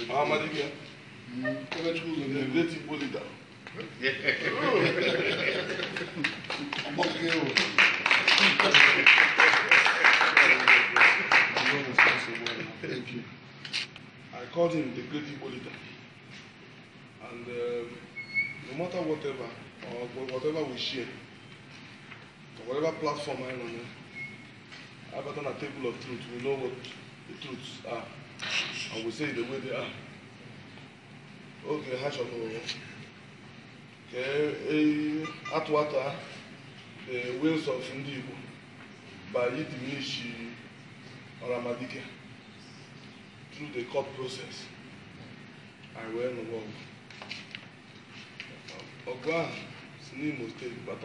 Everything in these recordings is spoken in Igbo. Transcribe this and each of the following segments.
Amadike, the great Igbo leader. Thank you. I called him the great Igbo leader. And no matter whatever, or whatever we share, or whatever platform I'm on, I got on a table of truth. We know what the truths are, and we say it the way they are. Okay, hash of okay, atwata the ways of Ndibo by diminish Amadike through the court process. I went on work. Ogwa Sinimo State, but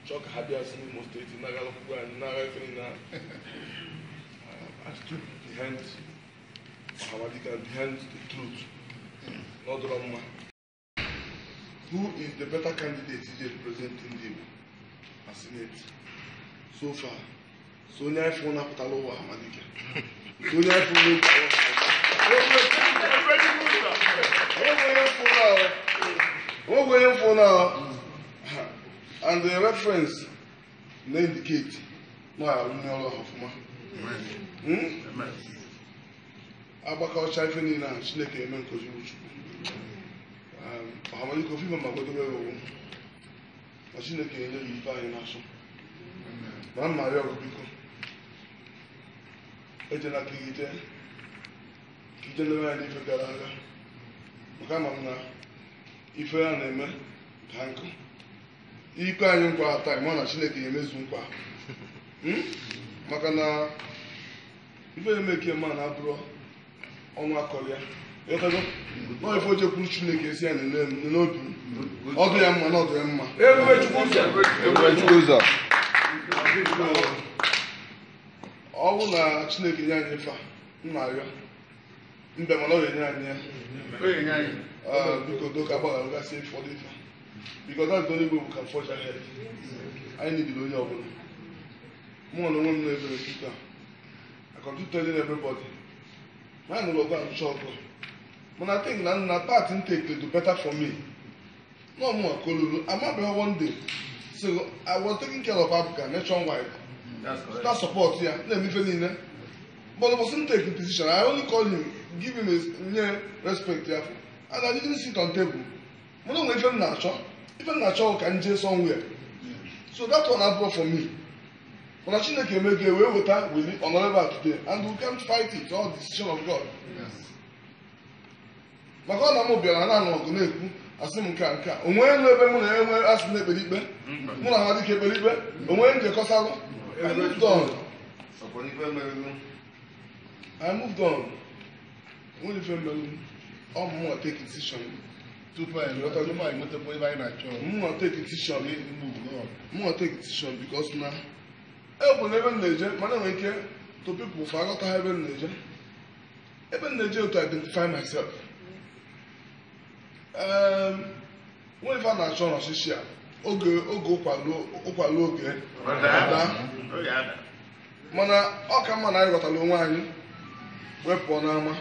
Chuck Habia Sinimo State, Nagaluku and Narafina. I stood behind Amadika, behind the truth, not Roma. Who is the better candidate to represent Ndibo as Senate? So far, Sonia Fona Patalowa Amadika. Sonia what we're here for now, and the reference may indicate no, I don't know of my. Abaka Chifin in a snake and Menko. How many coffee from my brother? I see the cane in the nation. One my real people. It's like it. Kitchen if you got come on now. Ife a na-eme ka nkụ ikpe anyị nkwa time ọ na Chineke emezu nkwa maka na ife eme ke ma na abụrụ ọnụ akọrọ ya ịtago nọ ife oche kwuru Chineke esi ya n'obi ọdụ ya mma na ọdụ ya mma Chukwu ụzọ ọ bụ na Chineke nye anyị ife a nna arịọ mbe mana ọ ga-enye anyị ya because that's the only way we can forge ahead. I need the only one. More than one level of Peter. I can keep telling everybody. Man will go and shop. When I think that part intake to do better for me. No more Kolulu. I'm not there one day. So I was taking care of Africa nationwide. That support here. Let me fill in there. But I wasn't taking decision. I only called him, give him a respect here. And I didn't sit on table. I don't even natural. Even natural can just somewhere. So that one I brought for me. When I see the make a way with that, we live on level today. And we can't fight it. It's all the decision of God. My God, I'm not going to be a simple can. When I ask me, I moved on. I moved on. I'm more taking decision. More take decision because now I will never Niger, man, to people for not having Niger. Even Niger to identify myself. When if I'm not sure of Sisia, Ogo Palo, Mana, Okama, I got a long wine, weapon armor.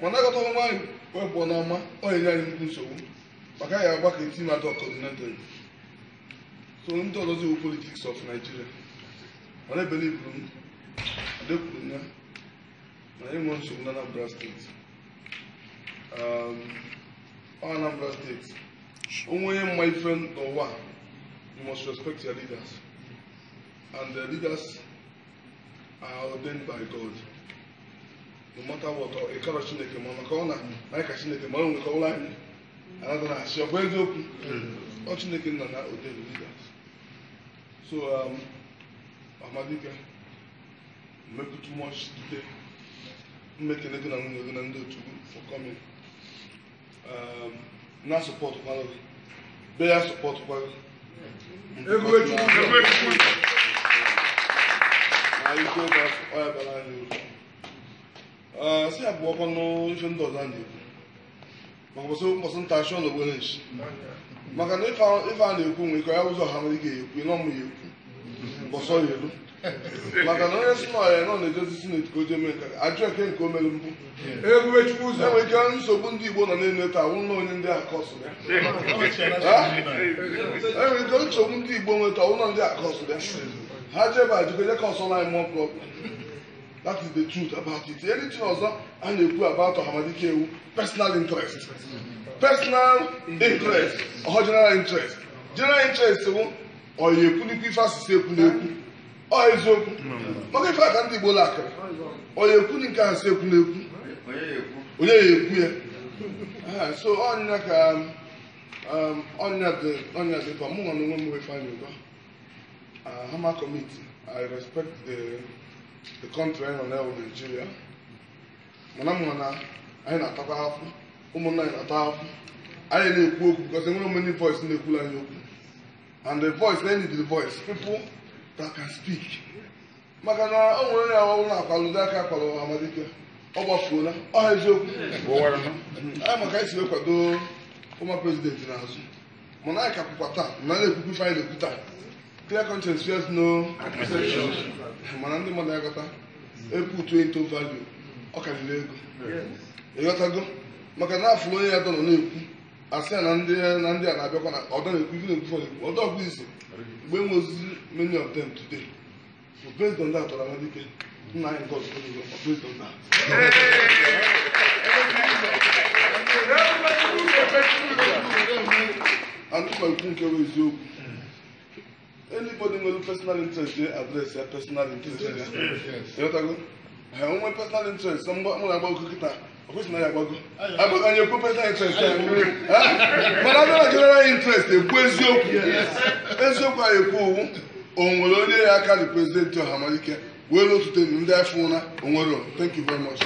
When I got on wine, weapon armor, or in so. But I have worked in team at all continental. So, into the politics of Nigeria. When I believe in the Puna, I am on Anambra State. Anambra State. Only my friend or one, you must respect your leaders. And the leaders are ordained by God. No matter what, a color Chineke, Monacona, like a Chineke, Mon, we call line. Another as your brains open, or Chineke, and ordained leaders. So, Amadika, make too much today. Make a little and do for coming. Not support Malo. Bear support Malo. See, I walk on no even dozen. But wasn't touch on the village. Macan, if I knew whom we could also have a gay, we know you. But so you maka na onye si na ọya nọ na-ejozi sineti ka o jee mee nke ajụ eke nke o mere mbụ Ebube Chukwuzo. enwere ike nsogbu ndị Igbo nọ na-enu eto awụ na onye ndị akọsụ ya enwere ike nsogbu ndị Igbo nweta awụ na ndị akọsụ ya ha jebe ajụkeje ka ọsọ line more problem. That is the truth about it. Anything ọzọ a na-ekwu about Ọhamadike ewu personal interest, or general interest. General interest bụ ọya ekwunikwu ife asịsị ekwu na-ekwu ọ eziokwu maka ife aka ndị Igbo lakịrị ọya ekwuni nke asị ekwu na-ekwu onye ya ekwu ya. So ọnya ka ọnya dị mkpa mụ nwa n'onwe m wefe anya ụba Hama Committee. I respect the country anyị nọ na-ewu Nigeria mana m na anyị na-atakwa afụ ụmụnna anyị na-ata afụ anyị na-ekwu okwu because enwere many voice na-ekwula anyị okwu and the voice they need the voice people that can speak maka na o nwere onye ahụ na-akwalụdo aka akwalụ Ọhamadike ọ gbafuola ọ eziokwu anyị maka anyị si wee kwado former president n'azụ mana anyị ka kwụkwa taa na na-ekwukwu ife anyị na-ekwu taa clear conscience fears no accusation. Mana ndị mmadụ agata eputu into value ọ karịrị ego ịghọtago maka na afọ onye ya dọ nọ na-ekwu asị ya na ndị a na-abịakwa na ọdọ na-ekwu ife na-ekwu ọdọ ọgwụ isi mgbe enwe ozizi many of them today for based on that Ọhamadike nna anyị nke ọzọ based on that and ịkpa ikwu nke bụ eziokwu. Anybody with personal interest, they address their personal interest. You know, I only personal interest. Someone about cooking. Of course, I about and you put personal interest. But I don't general interest. The question, yes. Why you go on will only I can represent to Ọhamadike. Well, to them in their phone. Thank you very much.